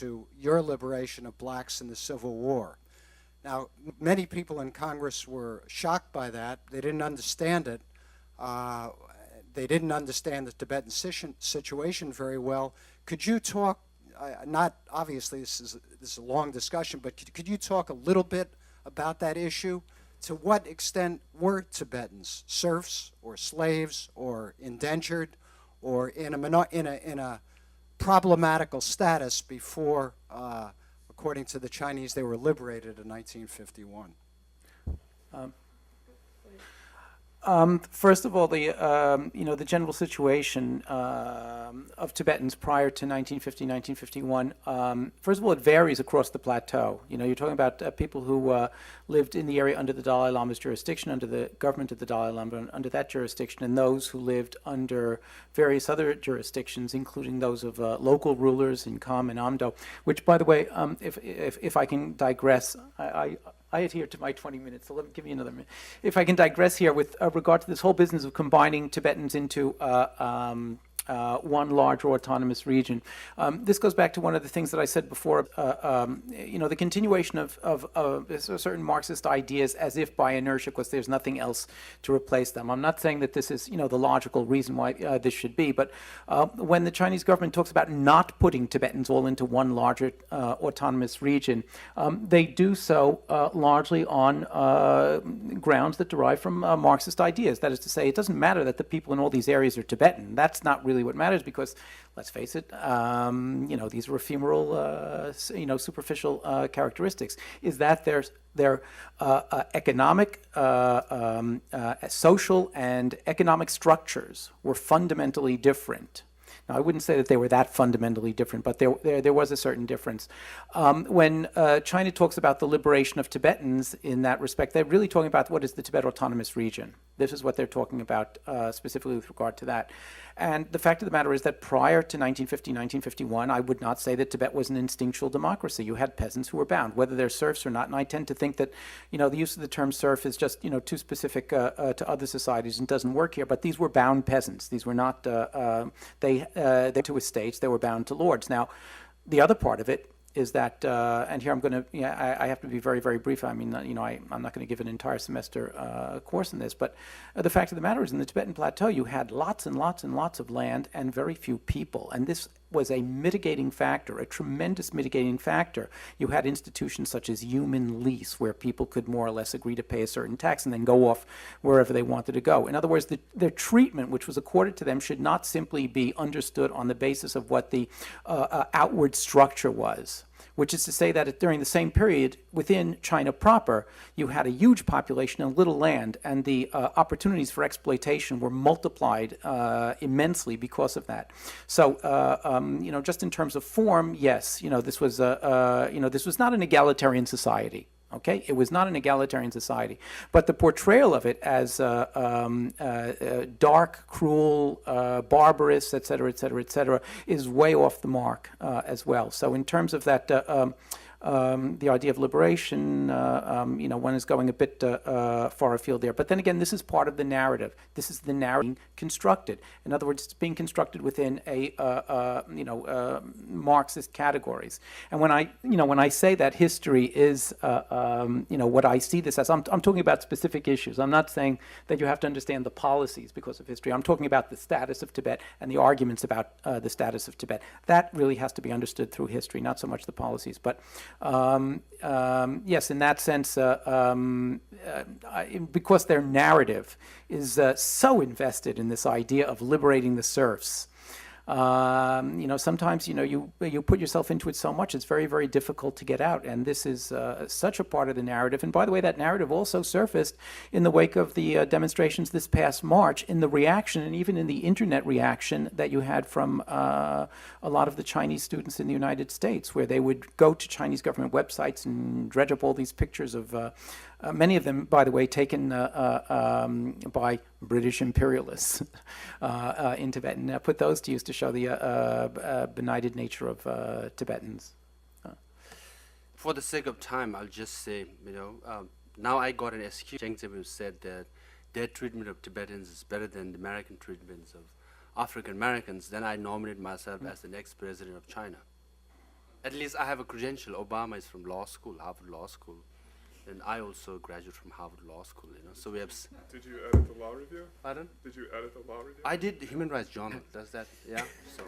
to your liberation of blacks in the Civil War. Now, many people in Congress were shocked by that. They didn't understand it. They didn't understand the Tibetan situation very well. Could you talk, not obviously this is a long discussion, but could you talk a little bit about that issue? To what extent were Tibetans serfs or slaves or indentured or in a problematical status before, according to the Chinese, they were liberated in 1951? First of all, the general situation of Tibetans prior to 1950, 1951. First of all, it varies across the plateau. You're talking about people who lived in the area under the Dalai Lama's jurisdiction, under the government of the Dalai Lama, under that jurisdiction, and those who lived under various other jurisdictions, including those of local rulers in Kham and Amdo. Which, by the way, if I can digress, I adhere to my 20 minutes, so let me give you another minute. If I can digress here with regard to this whole business of combining Tibetans into one large or autonomous region. This goes back to one of the things that I said before, the continuation of certain Marxist ideas as if by inertia, because there's nothing else to replace them. I'm not saying that this is, the logical reason why this should be, but when the Chinese government talks about not putting Tibetans all into one larger autonomous region, they do so largely on grounds that derive from Marxist ideas. That is to say, it doesn't matter that the people in all these areas are Tibetan. That's not really what matters, because, let's face it, these are ephemeral, superficial characteristics. Is that their economic, social, and economic structures were fundamentally different. Now, I wouldn't say that they were that fundamentally different, but there was a certain difference. When China talks about the liberation of Tibetans in that respect, they're really talking about what is the Tibet Autonomous Region. This is what they're talking about specifically with regard to that. And the fact of the matter is that prior to 1950, 1951, I would not say that Tibet was an instinctual democracy. You had peasants who were bound, whether they're serfs or not. And I tend to think that, the use of the term serf is just, too specific to other societies and doesn't work here. But these were bound peasants. These were not, they to estates, they were bound to lords. Now, the other part of it is that, and here I'm going to, I have to be very, very brief. I mean, I'm not going to give an entire semester course in this, but the fact of the matter is, in the Tibetan Plateau, you had lots and lots and lots of land and very few people, and this was a mitigating factor, a tremendous mitigating factor. You had institutions such as human lease, where people could more or less agree to pay a certain tax and then go off wherever they wanted to go. In other words, their treatment, which was accorded to them, should not simply be understood on the basis of what the outward structure was, which is to say that during the same period within China proper, you had a huge population and little land, and the opportunities for exploitation were multiplied immensely because of that. So, just in terms of form, yes, this was not an egalitarian society. Okay, it was not an egalitarian society, but the portrayal of it as dark, cruel, barbarous, et cetera, is way off the mark as well. So in terms of that, the idea of liberation, one is going a bit far afield there. But then again, this is part of the narrative. This is the narrative constructed. In other words, it's being constructed within a Marxist categories. And when I say that history is, what I see this as, I'm talking about specific issues. I'm not saying that you have to understand the policies because of history. I'm talking about the status of Tibet and the arguments about the status of Tibet. That really has to be understood through history, not so much the policies. But yes, in that sense, because their narrative is so invested in this idea of liberating the serfs, sometimes you put yourself into it so much it's very, very difficult to get out, and this is such a part of the narrative. And by the way, that narrative also surfaced in the wake of the demonstrations this past March, in the reaction and even in the internet reaction that you had from a lot of the Chinese students in the United States, where they would go to Chinese government websites and dredge up all these pictures of many of them, by the way, taken by British imperialists in Tibet, and put those to use to show the benighted nature of Tibetans. For the sake of time, I'll just say, now I got an excuse. Zheng Zebu said that their treatment of Tibetans is better than the American treatments of African Americans. Then I nominate myself as the next president of China. At least I have a credential. Obama is from law school, Harvard Law School, and I also graduate from Harvard Law School. So we have. Did you edit the law review? Pardon? Did you edit the law review? I did the Human Rights Journal. Does that? Yeah. So.